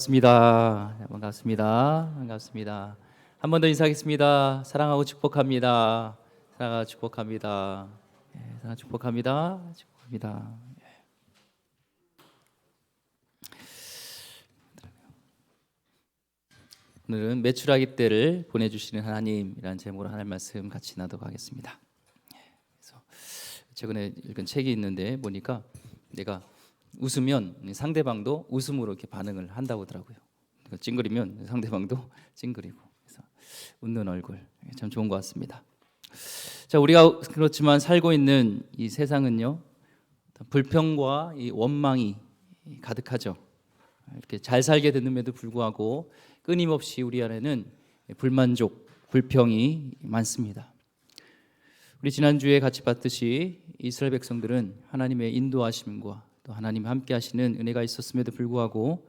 반갑습니다. 반갑습니다. 한 번 더 인사하겠습니다. 사랑하고 축복합니다. 사랑하고 축복합니다. 사랑하고 축복합니다. 축복합니다. 오늘은 매출하기 때를 보내주시는 하나님이라는 제목으로 하나님 말씀 같이 나누도록 하겠습니다. 그래서 최근에 읽은 책이 있는데 보니까 내가 웃으면 상대방도 웃음으로 이렇게 반응을 한다고 하더라고요. 찡그리면 상대방도 찡그리고, 그래서 웃는 얼굴 참 좋은 것 같습니다. 자, 우리가 그렇지만 살고 있는 이 세상은요, 불평과 이 원망이 가득하죠. 이렇게 잘 살게 됐음에도 불구하고 끊임없이 우리 안에는 불만족, 불평이 많습니다. 우리 지난주에 같이 봤듯이 이스라엘 백성들은 하나님의 인도하심과 또 하나님 함께 하시는 은혜가 있었음에도 불구하고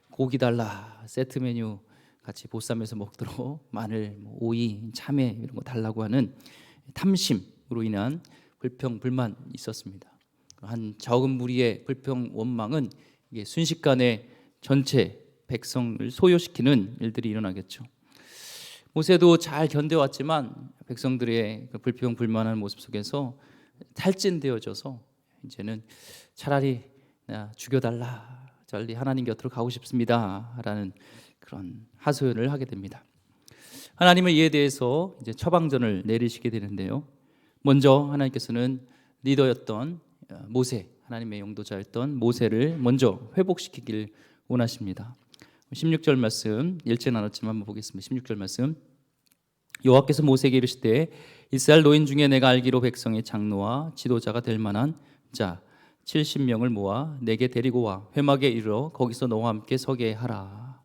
고기 달라, 세트 메뉴 같이 보쌈에서 먹도록 마늘, 오이, 참외 이런 거 달라고 하는 탐심으로 인한 불평, 불만 있었습니다. 한 적은 무리의 불평, 원망은 이게 순식간에 전체 백성을 소요시키는 일들이 일어나겠죠. 모세도 잘 견뎌왔지만 백성들의 불평, 불만한 모습 속에서 탈진되어져서 이제는 차라리 죽여달라, 빨리 하나님 곁으로 가고 싶습니다 라는 그런 하소연을 하게 됩니다. 하나님은 이에 대해서 이제 처방전을 내리시게 되는데요, 먼저 하나님께서는 리더였던 모세, 하나님의 용도자였던 모세를 먼저 회복시키길 원하십니다. 16절 말씀 일제 나눴지만 한번 보겠습니다. 16절 말씀. 여호와께서 모세에게 이르시되 이스라엘 노인 중에 내가 알기로 백성의 장로와 지도자가 될 만한 자 70명을 모아 내게 데리고 와 회막에 이르러 거기서 너와 함께 서게 하라.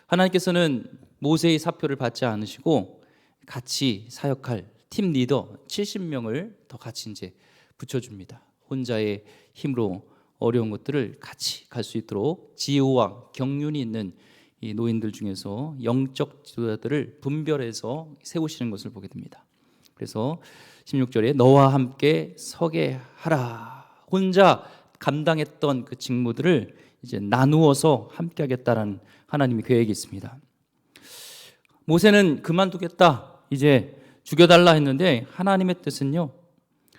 하나님께서는 모세의 사표를 받지 않으시고 같이 사역할 팀 리더 70명을 더 같이 이제 붙여줍니다. 혼자의 힘으로 어려운 것들을 같이 갈 수 있도록 지혜와 경륜이 있는 이 노인들 중에서 영적 지도자들을 분별해서 세우시는 것을 보게 됩니다. 그래서 16절에 너와 함께 서게 하라. 혼자 감당했던 그 직무들을 이제 나누어서 함께 하겠다라는 하나님의 계획이 있습니다. 모세는 그만두겠다, 이제 죽여달라 했는데 하나님의 뜻은요,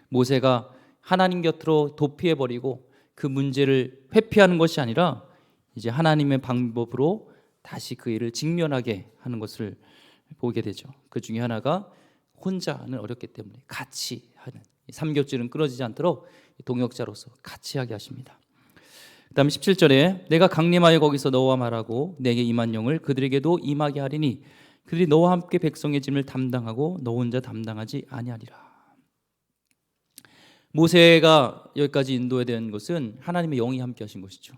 모세가 하나님 곁으로 도피해버리고 그 문제를 회피하는 것이 아니라 이제 하나님의 방법으로 다시 그 일을 직면하게 하는 것을 보게 되죠. 그 중에 하나가 혼자는 어렵기 때문에 같이 하는, 삼겹질은 끊어지지 않도록 동역자로서 같이 하게 하십니다. 그 다음에 17절에 내가 강림하여 거기서 너와 말하고 내게 임한 영을 그들에게도 임하게 하리니 그들이 너와 함께 백성의 짐을 담당하고 너 혼자 담당하지 아니하리라. 모세가 여기까지 인도에 된 것은 하나님의 영이 함께 하신 것이죠.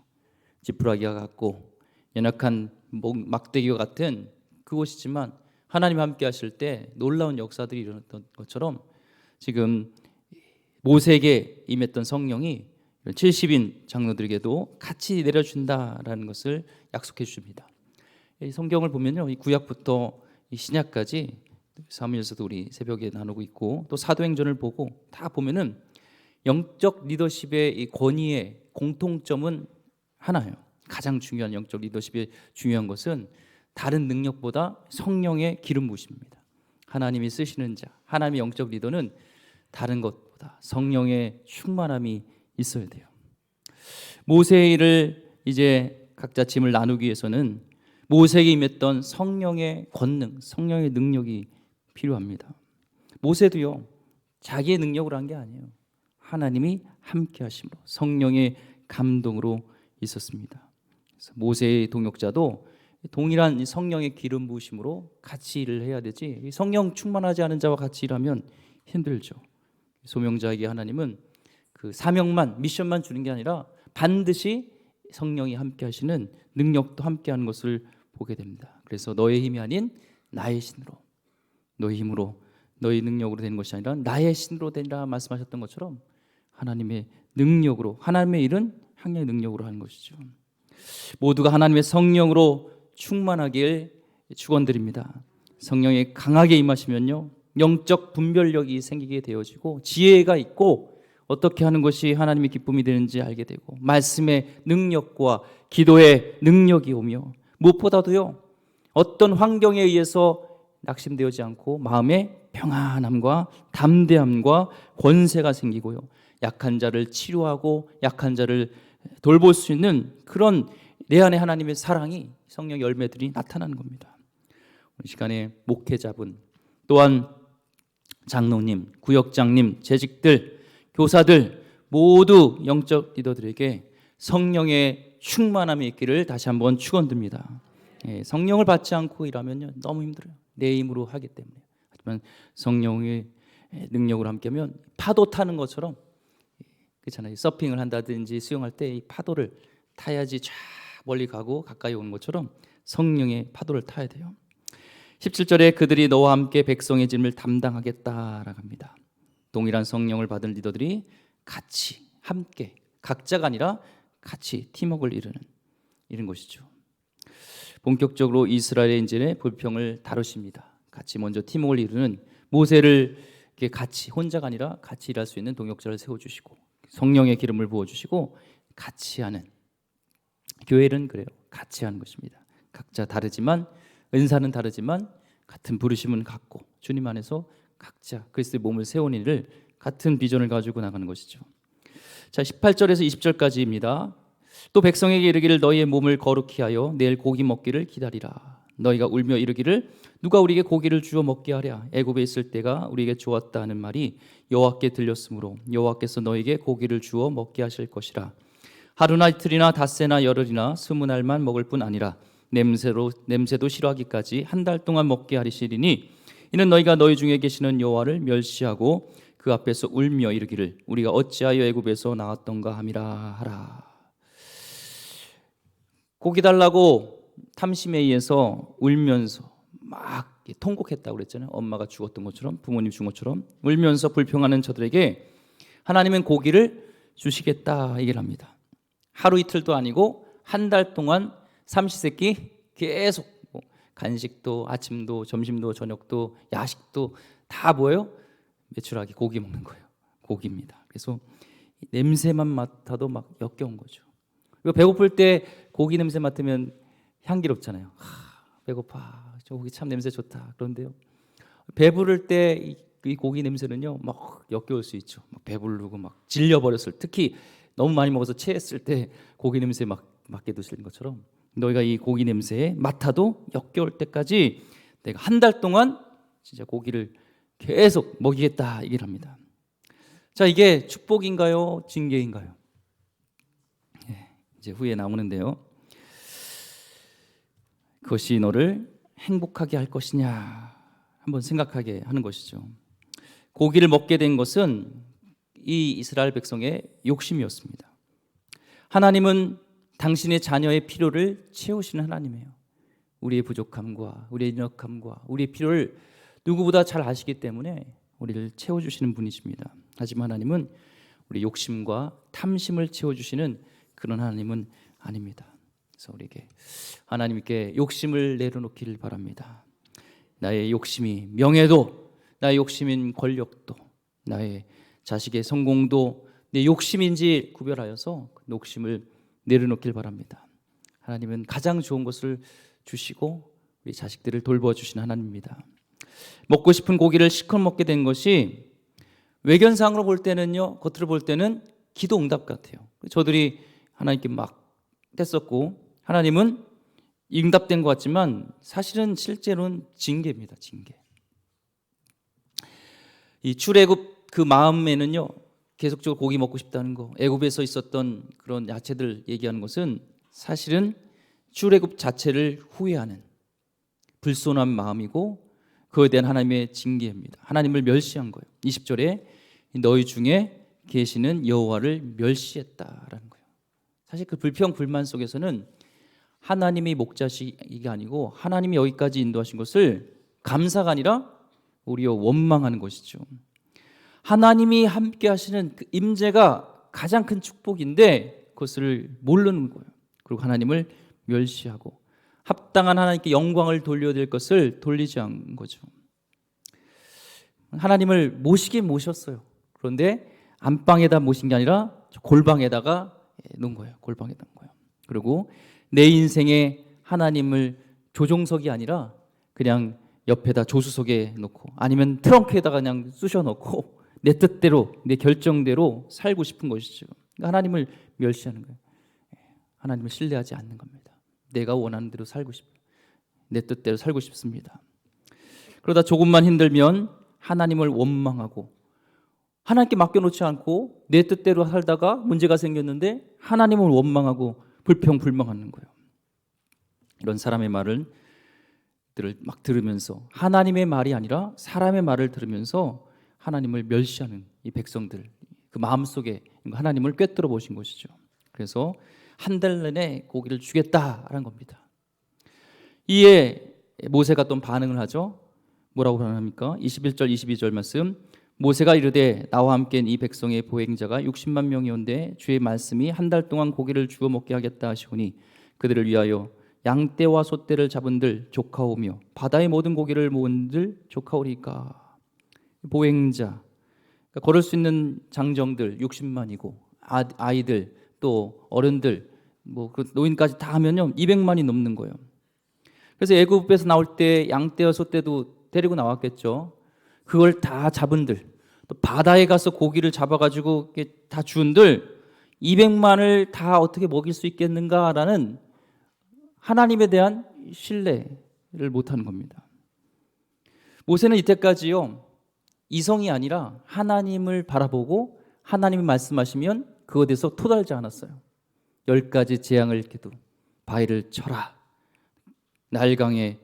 지푸라기와 같고 연약한 막대기와 같은 그것이지만 하나님 함께 하실 때 놀라운 역사들이 일어났던 것처럼 지금 모세에게 임했던 성령이 70인 장로들에게도 같이 내려준다라는 것을 약속해 주십니다. 이 성경을 보면요, 이 구약부터 이 신약까지 사무엘서도 우리 새벽에 나누고 있고 또 사도행전을 보고 다 보면은 영적 리더십의 이 권위의 공통점은 하나예요. 가장 중요한 영적 리더십의 중요한 것은 다른 능력보다 성령의 기름 부으심입니다. 하나님이 쓰시는 자, 하나님의 영적 리더는 다른 것보다 성령의 충만함이 있어야 돼요. 모세의 일을 이제 각자 짐을 나누기 위해서는 모세에게 임했던 성령의 권능, 성령의 능력이 필요합니다. 모세도요, 자기의 능력으로 한 게 아니에요. 하나님이 함께 하심으로 성령의 감동으로 있었습니다. 그래서 모세의 동역자도 동일한 성령의 기름 부으심으로 같이 일을 해야 되지, 성령 충만하지 않은 자와 같이 일하면 힘들죠. 소명자에게 하나님은 그 사명만, 미션만 주는 게 아니라 반드시 성령이 함께 하시는 능력도 함께 하는 것을 보게 됩니다. 그래서 너의 힘이 아닌 나의 신으로, 너의 힘으로, 너의 능력으로 되는 것이 아니라 나의 신으로 되리라 말씀하셨던 것처럼 하나님의 능력으로, 하나님의 일은 하나님의 능력으로 하는 것이죠. 모두가 하나님의 성령으로 충만하길 축원드립니다. 성령이 강하게 임하시면요, 영적 분별력이 생기게 되어지고 지혜가 있고 어떻게 하는 것이 하나님의 기쁨이 되는지 알게 되고 말씀의 능력과 기도의 능력이 오며 무엇보다도요 어떤 환경에 의해서 낙심되지 않고 마음의 평안함과 담대함과 권세가 생기고요 약한 자를 치료하고 약한 자를 돌볼 수 있는 그런 내 안에 하나님의 사랑이 성령 열매들이 나타나는 겁니다. 이 시간에 목회자분 또한 장로님, 구역장님, 재직들, 교사들 모두 영적 리더들에게 성령의 충만함이 있기를 다시 한번 축원드립니다. 성령을 받지 않고 일하면요 너무 힘들어요. 내 힘으로 하기 때문에. 하지만 성령의 능력으로 함께하면 파도 타는 것처럼 그렇잖아요. 서핑을 한다든지 수영할 때 이 파도를 타야지 쫙 멀리 가고 가까이 오는 것처럼 성령의 파도를 타야 돼요. 17절에 그들이 너와 함께 백성의 짐을 담당하겠다라고 합니다. 동일한 성령을 받은 리더들이 같이 함께 각자가 아니라 같이 팀워크를 이루는 것이죠. 본격적으로 이스라엘의 이제 불평을 다루십니다. 같이 먼저 팀워크를 이루는 모세를 같이 혼자가 아니라 같이 일할 수 있는 동역자를 세워주시고 성령의 기름을 부어주시고 같이 하는 교회는 그래요. 같이 하는 것입니다. 각자 다르지만 은사는 다르지만 같은 부르심은 같고 주님 안에서 각자 그리스도의 몸을 세우는 일을 같은 비전을 가지고 나가는 것이죠. 자, 18절에서 20절까지입니다. 또 백성에게 이르기를 너희의 몸을 거룩히 하여 내일 고기 먹기를 기다리라. 너희가 울며 이르기를 누가 우리에게 고기를 주어 먹게 하랴. 애굽에 있을 때가 우리에게 좋았다 하는 말이 여호와께 들렸으므로 여호와께서 너희에게 고기를 주어 먹게 하실 것이라. 하루나 이틀이나 닷새나 열흘이나 20날만 먹을 뿐 아니라 냄새도 싫어하기까지 한 달 동안 먹게 하리시리니 이는 너희가 너희 중에 계시는 여호와를 멸시하고 그 앞에서 울며 이르기를 우리가 어찌하여 애굽에서 나왔던가 함이라 하라. 고기 달라고 탐심에 의해서 울면서 막 통곡했다고 그랬잖아요. 엄마가 죽었던 것처럼 부모님 죽은 것처럼 울면서 불평하는 저들에게 하나님은 고기를 주시겠다 얘기를 합니다. 하루 이틀도 아니고 한 달 동안 삼시세끼 계속 간식도 아침도 점심도 저녁도 야식도 다 뭐예요? 매출하기 고기 먹는 거예요. 고기입니다. 그래서 냄새만 맡아도 막 역겨운 거죠. 그리고 배고플 때 고기 냄새 맡으면 향기롭잖아요. 배고파. 저 고기 참 냄새 좋다. 그런데요. 배부를 때 이 고기 냄새는요. 막 역겨울 수 있죠. 막 배부르고 막 질려버렸을 때 특히 너무 많이 먹어서 체했을 때 고기 냄새 막 맡게 드시는 것처럼 너희가 이 고기 냄새에 맡아도 역겨울 때까지 내가 한 달 동안 진짜 고기를 계속 먹이겠다 얘기를 합니다. 자, 이게 축복인가요? 징계인가요? 이제 후에 나오는데요. 그것이 너를 행복하게 할 것이냐 한번 생각하게 하는 것이죠. 고기를 먹게 된 것은 이 이스라엘 백성의 욕심이었습니다. 하나님은 당신의 자녀의 필요를 채우시는 하나님이에요. 우리의 부족함과 우리의 연약함과 우리의 필요를 누구보다 잘 아시기 때문에 우리를 채워주시는 분이십니다. 하지만 하나님은 우리 욕심과 탐심을 채워주시는 그런 하나님은 아닙니다. 그래서 우리에게 하나님께 욕심을 내려놓기를 바랍니다. 나의 욕심이 명예도 나의 욕심인 권력도 나의 자식의 성공도 내 욕심인지 구별하여서 그 욕심을 내려놓길 바랍니다. 하나님은 가장 좋은 것을 주시고 우리 자식들을 돌보아주시는 하나님입니다. 먹고 싶은 고기를 실컷 먹게 된 것이 외견상으로 볼 때는요, 겉으로 볼 때는 기도 응답 같아요. 저들이 하나님께 막 뗐었고 하나님은 응답된 것 같지만 사실은 실제로는 징계입니다. 징계. 이 출애굽 그 마음에는요 계속적으로 고기 먹고 싶다는 거, 애굽에서 있었던 그런 야채들 얘기하는 것은 사실은 출애굽 자체를 후회하는 불손한 마음이고 그에 대한 하나님의 징계입니다. 하나님을 멸시한 거예요. 20절에 너희 중에 계시는 여호와를 멸시했다라는 거예요. 사실 그 불평 불만 속에서는 하나님이 목자식이 아니고 하나님이 여기까지 인도하신 것을 감사가 아니라 오히려 원망하는 것이죠. 하나님이 함께 하시는 그 임재가 가장 큰 축복인데 그것을 모르는 거예요. 그리고 하나님을 멸시하고 합당한 하나님께 영광을 돌려야 될 것을 돌리지 않은 거죠. 하나님을 모시긴 모셨어요. 그런데 안방에다 모신 게 아니라 골방에다가 놓은 거예요. 골방에다 놓은 거예요. 그리고 내 인생에 하나님을 조종석이 아니라 그냥 옆에다 조수석에 놓고 아니면 트렁크에다가 그냥 쑤셔 넣고 내 뜻대로 내 결정대로 살고 싶은 것이죠. 하나님을 멸시하는 거예요. 하나님을 신뢰하지 않는 겁니다. 내가 원하는 대로 살고 싶어요. 내 뜻대로 살고 싶습니다. 그러다 조금만 힘들면 하나님을 원망하고 하나님께 맡겨놓지 않고 내 뜻대로 살다가 문제가 생겼는데 하나님을 원망하고 불평불만하는 거예요. 이런 사람의 말을 막 들으면서 하나님의 말이 아니라 사람의 말을 들으면서 하나님을 멸시하는 이 백성들, 그 마음속에 하나님을 꿰뚫어 보신 것이죠. 그래서 한 달 내내 고기를 주겠다라는 겁니다. 이에 모세가 또 반응을 하죠. 뭐라고 하합니까? 21절 22절 말씀. 모세가 이르되 나와 함께 이 백성의 보행자가 60만 명이온데 주의 말씀이 한 달 동안 고기를 주어 먹게 하겠다 하시오니 그들을 위하여 양떼와 소떼를 잡은들 조카오며 바다의 모든 고기를 모은들 조카오리까. 보행자, 그러니까 걸을 수 있는 장정들 60만이고 아이들 또 어른들 뭐 노인까지 다 하면요 200만이 넘는 거예요. 그래서 애굽에서 나올 때 양떼와 소떼도 데리고 나왔겠죠. 그걸 다 잡은들 또 바다에 가서 고기를 잡아가지고 다 주은들 200만을 다 어떻게 먹일 수 있겠는가라는 하나님에 대한 신뢰를 못하는 겁니다. 모세는 이때까지요 이성이 아니라 하나님을 바라보고 하나님이 말씀하시면 그것에 대해서 토달지 않았어요. 10가지 재앙을 이렇게도 바위를 쳐라, 나일강에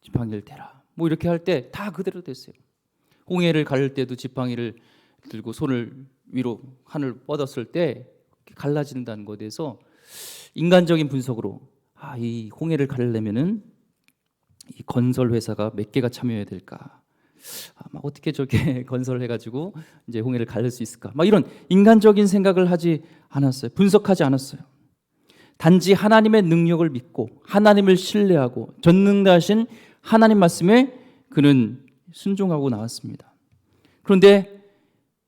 지팡이를 대라, 뭐 이렇게 할 때 다 그대로 됐어요. 홍해를 가를 때도 지팡이를 들고 손을 위로 하늘 뻗었을 때 갈라진다는 것에 대해서 인간적인 분석으로 이 홍해를 가려면은 이 건설 회사가 몇 개가 참여해야 될까? 막 어떻게 저렇게 건설을 해가지고 이제 홍해를 가를 수 있을까? 막 이런 인간적인 생각을 하지 않았어요. 분석하지 않았어요. 단지 하나님의 능력을 믿고 하나님을 신뢰하고 전능자신 하나님 말씀에 그는 순종하고 나왔습니다. 그런데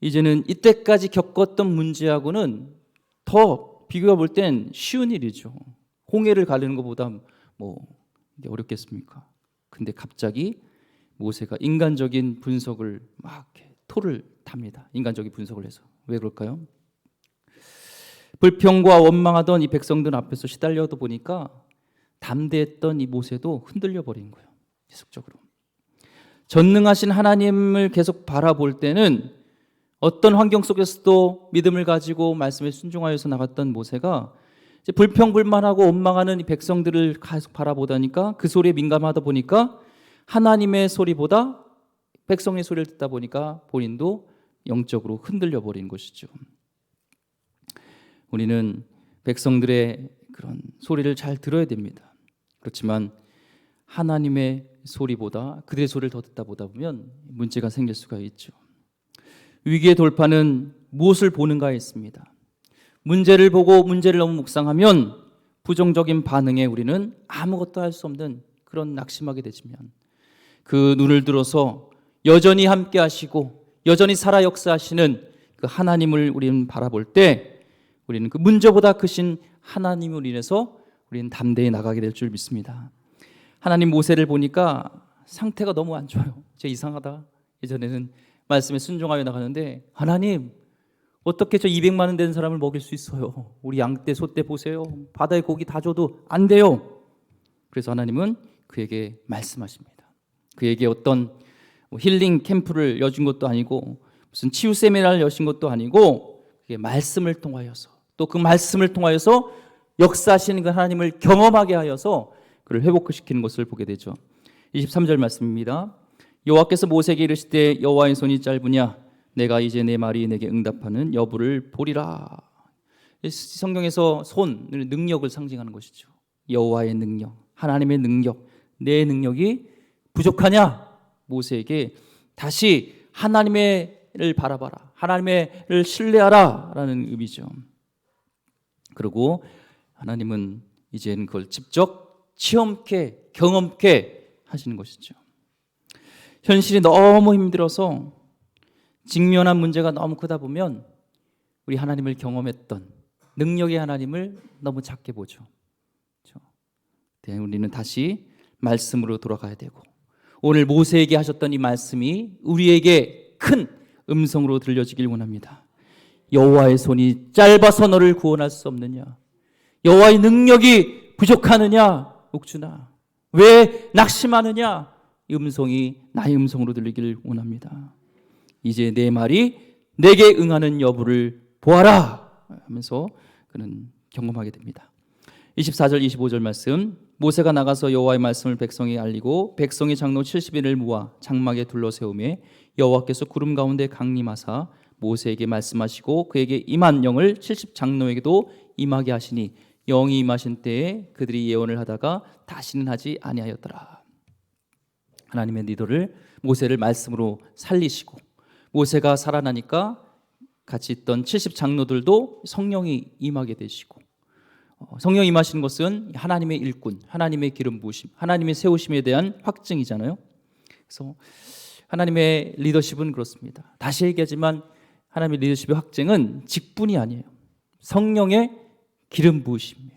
이제는 이때까지 겪었던 문제하고는 더 비교해 볼 땐 쉬운 일이죠. 홍해를 가르는 것보다 뭐 어렵겠습니까? 근데 갑자기 모세가 인간적인 분석을 막 토를 탑니다. 인간적인 분석을 해서. 왜 그럴까요? 불평과 원망하던 이 백성들 앞에서 시달려도 보니까 담대했던 이 모세도 흔들려 버린 거예요. 계속적으로. 전능하신 하나님을 계속 바라볼 때는 어떤 환경 속에서도 믿음을 가지고 말씀에 순종하여서 나갔던 모세가 이제 불평불만하고 원망하는 이 백성들을 계속 바라보다니까 그 소리에 민감하다 보니까 하나님의 소리보다 백성의 소리를 듣다 보니까 본인도 영적으로 흔들려 버린 것이죠. 우리는 백성들의 그런 소리를 잘 들어야 됩니다. 그렇지만 하나님의 소리보다 그들의 소리를 더 듣다 보다 보면 문제가 생길 수가 있죠. 위기의 돌파는 무엇을 보는가에 있습니다. 문제를 보고 문제를 너무 묵상하면 부정적인 반응에 우리는 아무것도 할 수 없는 그런 낙심하게 되지만 그 눈을 들어서 여전히 함께 하시고 여전히 살아 역사하시는 그 하나님을 우리는 바라볼 때 우리는 그 문제보다 크신 하나님을 인해서 우리는 담대히 나가게 될 줄 믿습니다. 하나님 모세를 보니까 상태가 너무 안 좋아요. 진짜 이상하다. 예전에는 말씀에 순종하여 나가는데 하나님 어떻게 저 200만 원 되는 사람을 먹일 수 있어요? 우리 양떼 소떼 보세요. 바다에 고기 다 줘도 안 돼요. 그래서 하나님은 그에게 말씀하십니다. 그에게 어떤 힐링 캠프를 여준 것도 아니고 무슨 치유 세미나를 여신 것도 아니고 그게 말씀을 통하여서 또 그 말씀을 통하여서 역사하시는 그 하나님을 경험하게 하여서 그를 회복시키는 것을 보게 되죠. 23절 말씀입니다. 여호와께서 모세에게 이르시되 여호와의 손이 짧으냐 내가 이제 내 말이 내게 응답하는 여부를 보리라. 성경에서 손을 능력을 상징하는 것이죠. 여호와의 능력, 하나님의 능력, 내 능력이 부족하냐? 모세에게 다시 하나님을 바라봐라. 하나님을 신뢰하라 라는 의미죠. 그리고 하나님은 이제는 그걸 직접 체험케 경험케 하시는 것이죠. 현실이 너무 힘들어서 직면한 문제가 너무 크다 보면 우리 하나님을 경험했던 능력의 하나님을 너무 작게 보죠. 그렇죠? 우리는 다시 말씀으로 돌아가야 되고, 오늘 모세에게 하셨던 이 말씀이 우리에게 큰 음성으로 들려지길 원합니다. 여호와의 손이 짧아서 너를 구원할 수 없느냐? 여호와의 능력이 부족하느냐? 옥주나 왜 낙심하느냐? 이 음성이 나의 음성으로 들리길 원합니다. 이제 내 말이 내게 응하는 여부를 보아라 하면서 그는 경험하게 됩니다. 24절 25절 말씀, 모세가 나가서 여호와의 말씀을 백성에게 알리고 백성의 장로 70인을 모아 장막에 둘러 세우매 여호와께서 구름 가운데 강림하사 모세에게 말씀하시고 그에게 임한 영을 70장로에게도 임하게 하시니 영이 임하신 때에 그들이 예언을 하다가 다시는 하지 아니하였더라. 하나님의 리더를 모세를 말씀으로 살리시고, 모세가 살아나니까 같이 있던 70장로들도 성령이 임하게 되시고, 성령 임하시는 것은 하나님의 일꾼, 하나님의 기름 부으심, 하나님의 세우심에 대한 확증이잖아요. 그래서 하나님의 리더십은 그렇습니다. 다시 얘기하지만 하나님의 리더십의 확증은 직분이 아니에요. 성령의 기름 부으심이에요.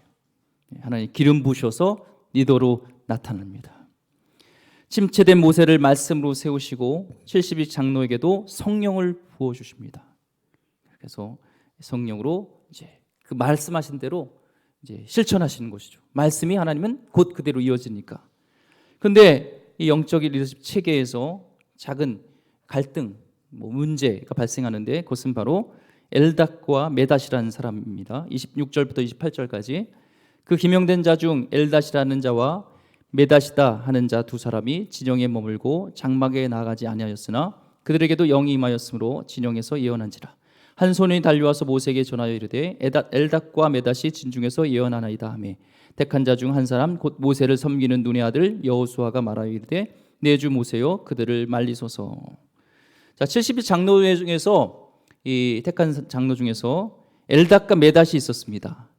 하나님 기름 부으셔서 리더로 나타납니다. 침체된 모세를 말씀으로 세우시고 70위 장로에게도 성령을 부어 주십니다. 그래서 성령으로 이제 그 말씀하신 대로 이제 실천하시는 것이죠. 말씀이 하나님은 곧 그대로 이어지니까. 그런데 이 영적인 리더십 체계에서 작은 갈등, 문제가 발생하는데 그것은 바로 엘닷과 메닷이라는 사람입니다. 26절부터 28절까지 그 기명된 자 중 엘닷이라는 자와 메닷이다 하는 자 두 사람이 진영에 머물고 장막에 나가지 아니하였으나 그들에게도 영이 임하였으므로 진영에서 예언한지라. 한 소년이 달려와서 모세에게 전하여 이르되 엘닷과 메닷이 진중에서 예언하나이다 하며 택한 자 중 한 사람 곧 모세를 섬기는 눈의 아들 여호수아가 말하여 이르되 내 주 모세여 그들을 말리소서. 자, 70위 장로 중에서 이 택한 장로 중에서 엘닷과 메닷이 있었습니다.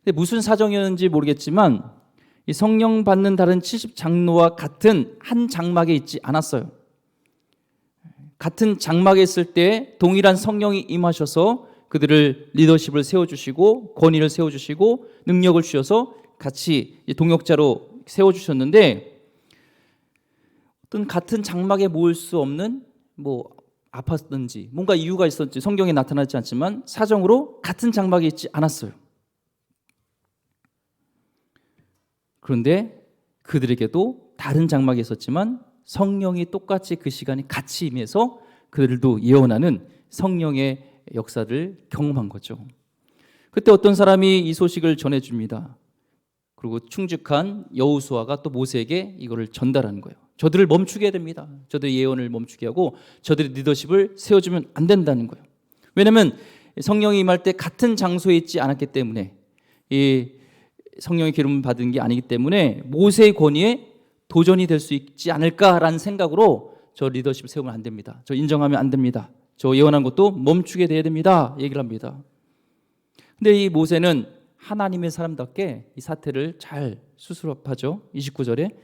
근데 무슨 사정이었는지 모르겠지만 이 성령 받는 다른 70 장로와 같은 한 장막에 있지 않았어요. 같은 장막에 있을 때 동일한 성령이 임하셔서 그들을 리더십을 세워주시고 권위를 세워주시고 능력을 주셔서 같이 동역자로 세워주셨는데, 어떤 같은 장막에 모일 수 없는 아팠든지 뭔가 이유가 있었는지 성경에 나타나지 않지만 사정으로 같은 장막에 있지 않았어요. 그런데 그들에게도 다른 장막에 있었지만 성령이 똑같이 그 시간에 같이 임해서 그들도 예언하는 성령의 역사를 경험한 거죠. 그때 어떤 사람이 이 소식을 전해줍니다. 그리고 충직한 여호수아가 또 모세에게 이거를 전달하는 거예요. 저들을 멈추게 해야 됩니다. 저들의 예언을 멈추게 하고 저들의 리더십을 세워주면 안 된다는 거예요. 왜냐하면 성령이 임할 때 같은 장소에 있지 않았기 때문에, 이 성령의 기름을 받은 게 아니기 때문에 모세의 권위에 도전이 될 수 있지 않을까라는 생각으로 저 리더십 세우면 안 됩니다. 저 인정하면 안 됩니다. 저 예언한 것도 멈추게 돼야 됩니다. 얘기를 합니다. 근데 이 모세는 하나님의 사람답게 이 사태를 잘 수습하죠. 29절에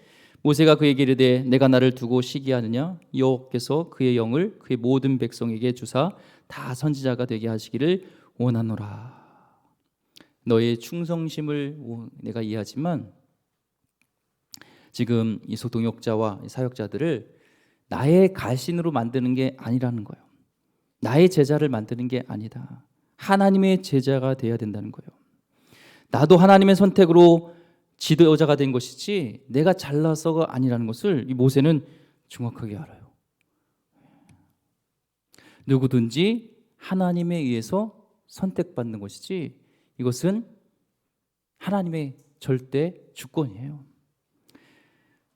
모세가 그에게 이르되 내가 나를 두고 시기하느냐? 여호와께서 그의 영을 그의 모든 백성에게 주사 다 선지자가 되게 하시기를 원하노라. 너의 충성심을 내가 이해하지만 지금 이 소동역자와 사역자들을 나의 가신으로 만드는 게 아니라는 거예요. 나의 제자를 만드는 게 아니다. 하나님의 제자가 돼야 된다는 거예요. 나도 하나님의 선택으로 지도자가 된 것이지 내가 잘나서가 아니라는 것을 이 모세는 정확하게 알아요. 누구든지 하나님에 의해서 선택받는 것이지 이것은 하나님의 절대 주권이에요.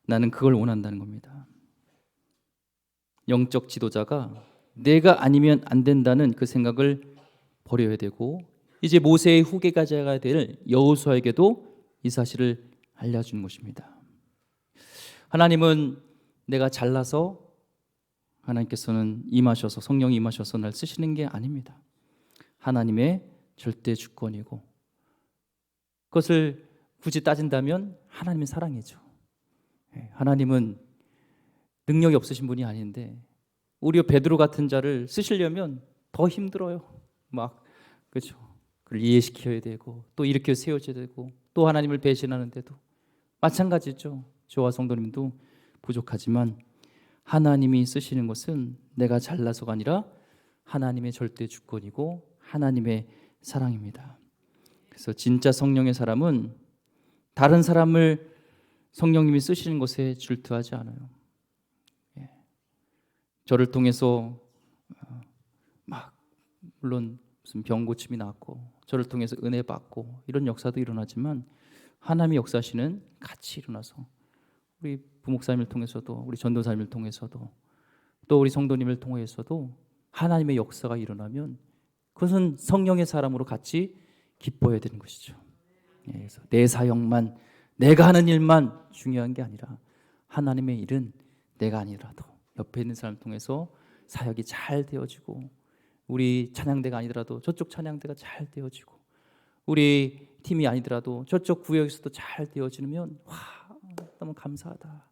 나는 그걸 원한다는 겁니다. 영적 지도자가 내가 아니면 안 된다는 그 생각을 버려야 되고, 이제 모세의 후계가 될 여호수아에게도 이 사실을 알려주는 것입니다. 하나님은 내가 잘나서 하나님께서는 임하셔서 성령이 임하셔서 날 쓰시는 게 아닙니다. 하나님의 절대 주권이고, 그것을 굳이 따진다면 하나님의 사랑이죠. 하나님은 능력이 없으신 분이 아닌데 우리 베드로 같은 자를 쓰시려면 더 힘들어요. 막 그렇죠. 그를 이해시켜야 되고 또 일으켜 세워줘야 되고 또 하나님을 배신하는데도 마찬가지죠. 저와 성도님도 부족하지만 하나님이 쓰시는 것은 내가 잘나서가 아니라 하나님의 절대 주권이고 하나님의 사랑입니다. 그래서 진짜 성령의 사람은 다른 사람을 성령님이 쓰시는 것에 질투하지 않아요. 저를 통해서 막 물론 무슨 병 고침이 났고 저를 통해서 은혜 받고 이런 역사도 일어나지만 하나님의 역사시는 같이 일어나서 우리 부목사님을 통해서도 우리 전도사님을 통해서도 또 우리 성도님을 통해서도 하나님의 역사가 일어나면 그것은 성령의 사람으로 같이 기뻐해야 되는 것이죠. 그래서 내 사역만 내가 하는 일만 중요한 게 아니라 하나님의 일은 내가 아니라도 옆에 있는 사람 통해서 사역이 잘 되어지고 우리 찬양대가 아니더라도 저쪽 찬양대가 잘 되어지고 우리 팀이 아니더라도 저쪽 구역에서도 잘 되어지면 와 너무 감사하다.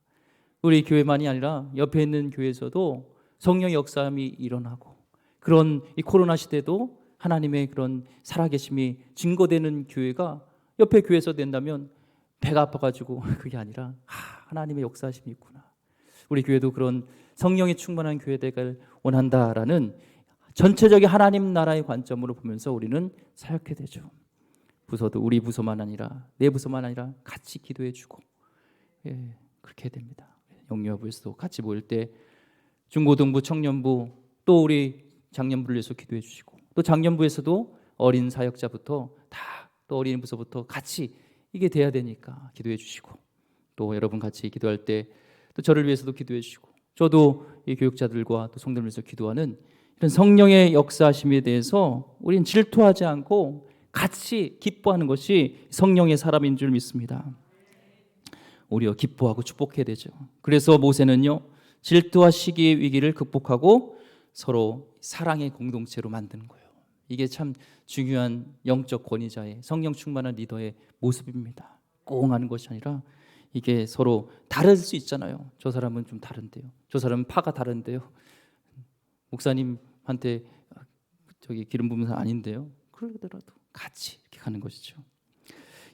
우리 교회만이 아니라 옆에 있는 교회에서도 성령의 역사함이 일어나고 그런 이 코로나 시대도 하나님의 그런 살아계심이 증거되는 교회가 옆에 교회에서 된다면 배가 아파가지고 그게 아니라 하나님의 역사하심이 있구나. 우리 교회도 그런 성령이 충만한 교회 되길 원한다라는 전체적인 하나님 나라의 관점으로 보면서 우리는 사역해야 되죠. 부서도 우리 부서만 아니라 내 부서만 아니라 같이 기도해주고 그렇게 해야 됩니다. 영유아부에서도 같이 모일 때 중고등부, 청년부 또 우리 장년부를 위해서 기도해 주시고 또 장년부에서도 어린 사역자부터 다 또 어린 부서부터 같이 이게 돼야 되니까 기도해 주시고 또 여러분 같이 기도할 때 또 저를 위해서도 기도해 주시고 저도 이 교육자들과 또 성도를 위해서 기도하는 이런 성령의 역사하심에 대해서 우리는 질투하지 않고 같이 기뻐하는 것이 성령의 사람인 줄 믿습니다. 우리가 기뻐하고 축복해야 되죠. 그래서 모세는요 질투와 시기의 위기를 극복하고 서로 사랑의 공동체로 만드는 거예요. 이게 참 중요한 영적 권위자의 성령 충만한 리더의 모습입니다. 꽁 하는 것이 아니라 이게 서로 다를 수 있잖아요. 저 사람은 좀 다른데요. 저 사람은 파가 다른데요. 목사님한테 저기 기름 부은 사람 아닌데요. 그러더라도 같이 이렇게 가는 것이죠.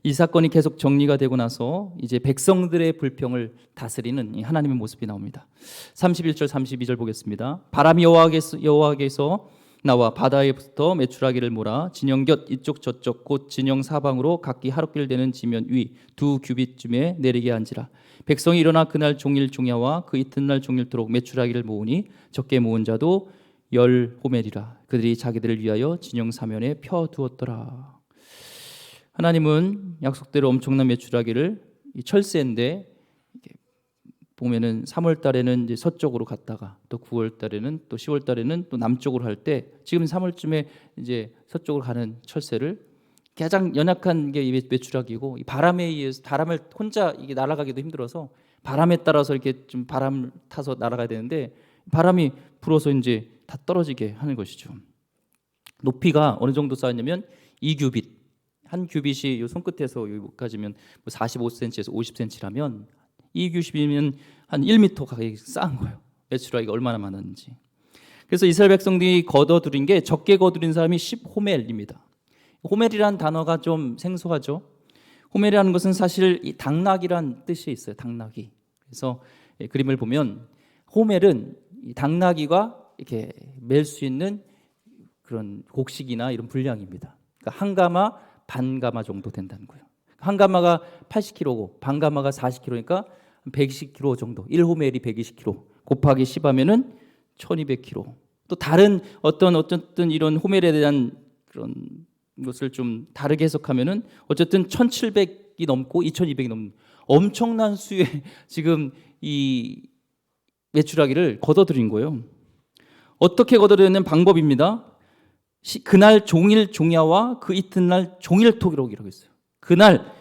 이 사건이 계속 정리가 되고 나서 이제 백성들의 불평을 다스리는 하나님의 모습이 나옵니다. 31절 32절 보겠습니다. 바람이 여호와께서 나와 바다에부터 메추라기를 몰아 진영 곁 이쪽 저쪽 곧 진영 사방으로 각기 하루길 되는 지면 위 2규빗쯤에 내리게 한지라. 백성이 일어나 그날 종일 종야와 그 이튿날 종일토록 메추라기를 모으니 적게 모은 자도 10호멜이라. 그들이 자기들을 위하여 진영 사면에 펴두었더라. 하나님은 약속대로 엄청난 메추라기를 철새인데 보면은 3월 달에는 이제 서쪽으로 갔다가 또 9월 달에는 또 10월 달에는 또 남쪽으로 할 때 지금 3월쯤에 이제 서쪽으로 가는 철새를 가장 연약한 게 메추라기고 이 바람에 의해서 바람을 혼자 이게 날아가기도 힘들어서 바람에 따라서 이렇게 좀 바람 타서 날아가야 되는데 바람이 불어서 이제 다 떨어지게 하는 것이죠. 높이가 어느 정도 쌓였냐면 2규빗 한 규빗이 요 손끝에서 여기까지면 45cm에서 50cm라면 2규빗이면 한 1m 가까이 쌓은 거예요. 메추라기가 얼마나 많았는지. 그래서 이스라엘 백성들이 거둬들인 게 적게 거두린 사람이 10호멜입니다. 호멜이라는 단어가 좀 생소하죠. 호멜이라는 것은 사실 이 당나귀란 뜻이 있어요. 당나귀. 그래서 그림을 보면 호멜은 이 당나귀가 이렇게 멜 수 있는 그런 곡식이나 이런 분량입니다. 그러니까 한 가마 반 가마 정도 된다는 거예요. 한 가마가 80kg고 반 가마가 40kg니까 120kg 정도. 1호멜이 120kg 곱하기 10하면은 1200kg. 또 다른 어떤 이런 호멜에 대한 그런 것을 좀 다르게 해석하면은 어쨌든 1700이 넘고 2200이 넘는 엄청난 수의 지금 이 메추라기를 걷어들인 거예요. 어떻게 걷어들이는 방법입니다. 그날 종일 종야와 그 이튿날 종일토록이라고 했어요. 그날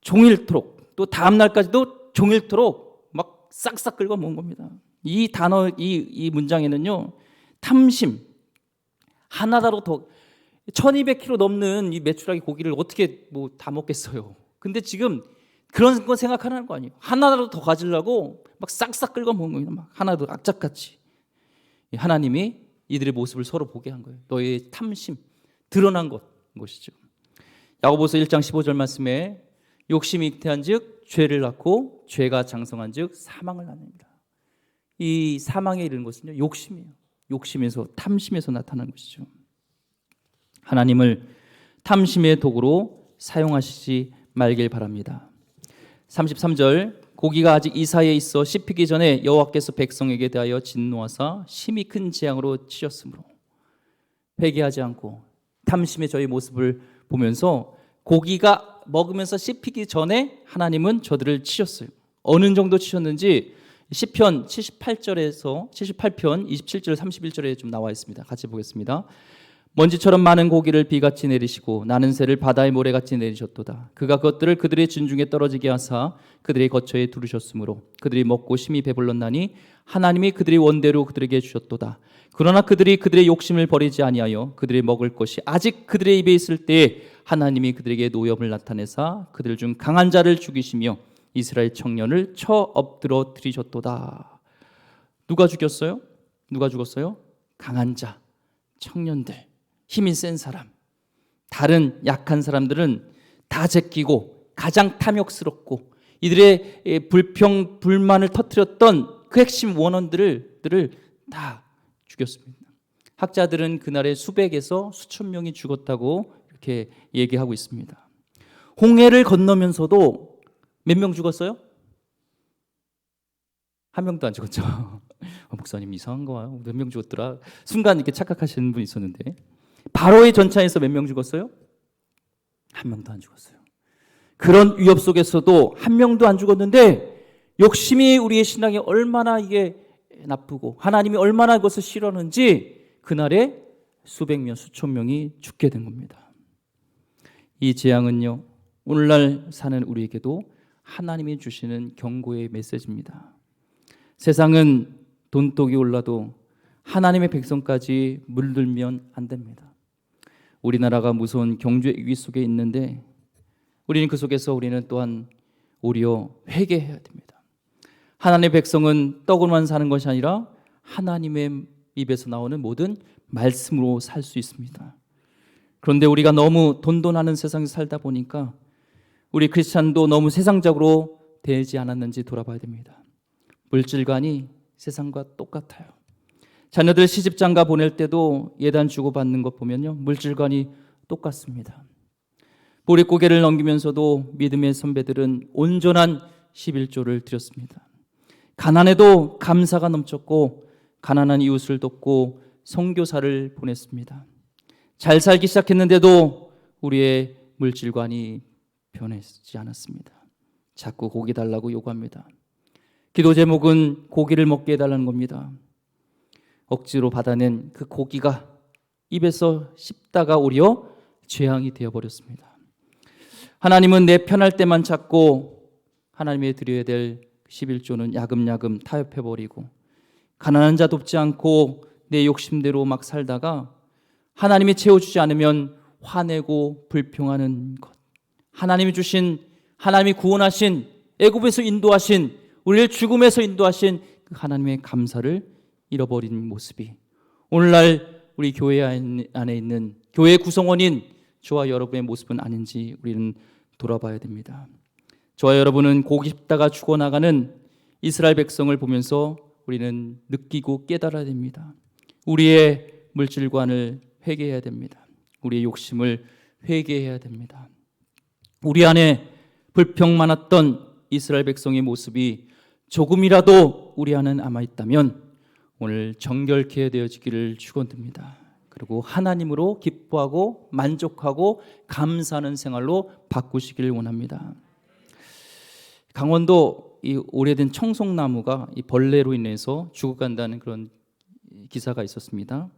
종일토록 또 다음 날까지도 종일토록 막 싹싹 긁어 먹은 겁니다. 이 단어 이 문장에는요 탐심 하나다로 더 1200kg 넘는 이 메추라기 고기를 어떻게 뭐 다 먹겠어요. 근데 지금 그런 거 생각하는 거 아니에요. 하나라도 더 가지려고 막 싹싹 긁어 먹는 거예요. 막 하나도 악착같이. 하나님이 이들의 모습을 서로 보게 한 거예요. 너의 탐심, 드러난 것이죠. 야고보서 1장 15절 말씀에 욕심이 잉태한즉 죄를 낳고 죄가 장성한즉 사망을 낳습니다. 이 사망에 이르는 것은요, 욕심이에요. 욕심에서, 탐심에서 나타나는 것이죠. 하나님을 탐심의 도구로 사용하시지 말길 바랍니다. 33절, 고기가 아직 이 사이에 있어 씹히기 전에 여호와께서 백성에게 대하여 진노하사 심히 큰 재앙으로 치셨으므로. 회개하지 않고 탐심의 저희 모습을 보면서 고기가 먹으면서 씹히기 전에 하나님은 저들을 치셨어요. 어느 정도 치셨는지 시편 78절에서 78편 27절 31절에 좀 나와 있습니다. 같이 보겠습니다. 먼지처럼 많은 고기를 비같이 내리시고 나는 새를 바다의 모래같이 내리셨도다. 그가 그것들을 그들의 진중에 떨어지게 하사 그들의 거처에 두르셨으므로 그들이 먹고 심히 배불렀나니 하나님이 그들의 원대로 그들에게 주셨도다. 그러나 그들이 그들의 욕심을 버리지 아니하여 그들의 먹을 것이 아직 그들의 입에 있을 때에 하나님이 그들에게 노염을 나타내사 그들 중 강한 자를 죽이시며 이스라엘 청년을 쳐 엎드러 들이셨도다. 누가 죽였어요? 누가 죽었어요? 강한 자, 청년들, 힘이 센 사람. 다른 약한 사람들은 다 제끼고 가장 탐욕스럽고 이들의 불만을 터뜨렸던 그 핵심 원원들을 다 죽였습니다. 학자들은 그날에 수백에서 수천 명이 죽었다고 이렇게 얘기하고 있습니다. 홍해를 건너면서도 몇 명 죽었어요? 한 명도 안 죽었죠. 목사님 이상한 거야. 몇 명 죽었더라. 순간 이렇게 착각하시는 분이 있었는데, 바로의 전차에서 몇 명 죽었어요? 한 명도 안 죽었어요. 그런 위협 속에서도 한 명도 안 죽었는데 욕심이 우리의 신앙에 얼마나 이게 나쁘고 하나님이 얼마나 그것을 싫어하는지 그날에 수백 명, 수천 명이 죽게 된 겁니다. 이 재앙은요, 오늘날 사는 우리에게도 하나님이 주시는 경고의 메시지입니다. 세상은 돈독이 올라도 하나님의 백성까지 물들면 안 됩니다. 우리나라가 무서운 경제 위기 속에 있는데 우리는 그 속에서 우리는 또한 오히려 회개해야 됩니다. 하나님의 백성은 떡으로만 사는 것이 아니라 하나님의 입에서 나오는 모든 말씀으로 살 수 있습니다. 그런데 우리가 너무 돈돈하는 세상에 살다 보니까 우리 크리스찬도 너무 세상적으로 되지 않았는지 돌아봐야 됩니다. 물질관이 세상과 똑같아요. 자녀들 시집장가 보낼 때도 예단 주고받는 것 보면요, 물질관이 똑같습니다. 보릿고개를 넘기면서도 믿음의 선배들은 온전한 11조를 드렸습니다. 가난해도 감사가 넘쳤고 가난한 이웃을 돕고 선교사를 보냈습니다. 잘 살기 시작했는데도 우리의 물질관이 변하지 않았습니다. 자꾸 고기 달라고 요구합니다. 기도 제목은 고기를 먹게 해달라는 겁니다. 억지로 받아낸 그 고기가 입에서 씹다가 오히려 재앙이 되어버렸습니다. 하나님은 내 편할 때만 찾고 하나님의 드려야 될 11조는 야금야금 타협해버리고 가난한 자 돕지 않고 내 욕심대로 막 살다가 하나님이 채워주지 않으면 화내고 불평하는 것, 하나님이 주신, 하나님이 구원하신, 애굽에서 인도하신, 우리를 죽음에서 인도하신 그 하나님의 감사를 잃어버린 모습이 오늘날 우리 교회 안에 있는 교회 구성원인 저와 여러분의 모습은 아닌지 우리는 돌아봐야 됩니다. 저와 여러분은 고기 씹다가 죽어나가는 이스라엘 백성을 보면서 우리는 느끼고 깨달아야 됩니다. 우리의 물질관을 회개해야 됩니다. 우리의 욕심을 회개해야 됩니다. 우리 안에 불평 많았던 이스라엘 백성의 모습이 조금이라도 우리 안에 남아있다면 오늘 정결케 되어지기를 축원드립니다. 그리고 하나님으로 기뻐하고 만족하고 감사하는 생활로 바꾸시기를 원합니다. 강원도 이 오래된 청송나무가 이 벌레로 인해서 죽어간다는 그런 기사가 있었습니다.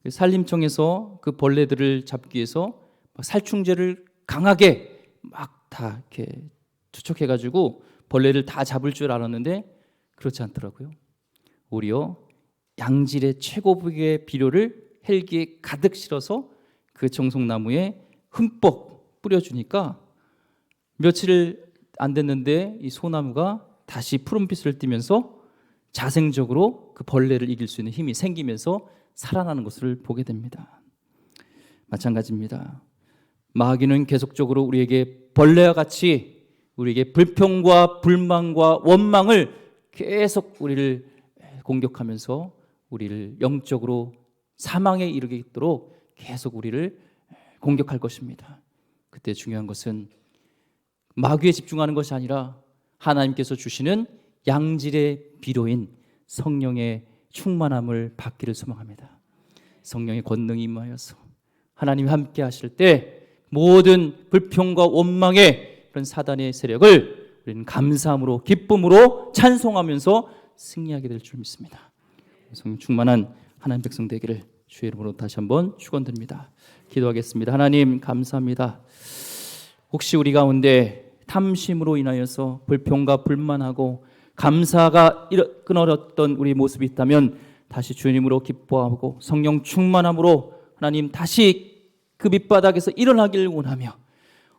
산림청에서 그 벌레들을 잡기 위해서 살충제를 강하게 막 다 이렇게 투척해가지고 벌레를 다 잡을 줄 알았는데 그렇지 않더라고요. 오히려 양질의 최고급의 비료를 헬기에 가득 실어서 그 청송나무에 흠뻑 뿌려주니까 며칠 안 됐는데 이 소나무가 다시 푸른빛을 띠면서 자생적으로 그 벌레를 이길 수 있는 힘이 생기면서 살아나는 것을 보게 됩니다. 마찬가지입니다. 마귀는 계속적으로 우리에게 벌레와 같이 우리에게 불평과 불만과 원망을 계속 우리를 공격하면서 우리를 영적으로 사망에 이르도록 계속 우리를 공격할 것입니다. 그때 중요한 것은 마귀에 집중하는 것이 아니라 하나님께서 주시는 양질의 비료인 성령의 충만함을 받기를 소망합니다. 성령의 권능이 임하여서 하나님이 함께 하실 때 모든 불평과 원망의 그런 사단의 세력을 우리는 감사함으로 기쁨으로 찬송하면서 승리하게 될 줄 믿습니다. 성령 충만한 하나님 백성 되기를 주의 이름으로 다시 한번 축원드립니다. 기도하겠습니다. 하나님 감사합니다. 혹시 우리 가운데 탐심으로 인하여서 불평과 불만하고 감사가 끊어졌던 우리 모습이 있다면 다시 주님으로 기뻐하고 성령 충만함으로 하나님 다시 그 밑바닥에서 일어나기를 원하며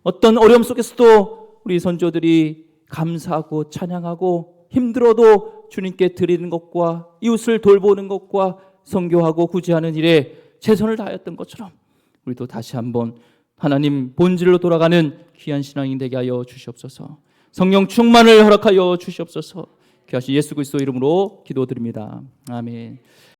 어떤 어려움 속에서도 우리 선조들이 감사하고 찬양하고 힘들어도 주님께 드리는 것과 이웃을 돌보는 것과 선교하고 구제하는 일에 최선을 다하였던 것처럼 우리도 다시 한번 하나님 본질로 돌아가는 귀한 신앙이 되게 하여 주시옵소서. 성령 충만을 허락하여 주시옵소서. 귀하신 예수 그리스도 이름으로 기도드립니다. 아멘.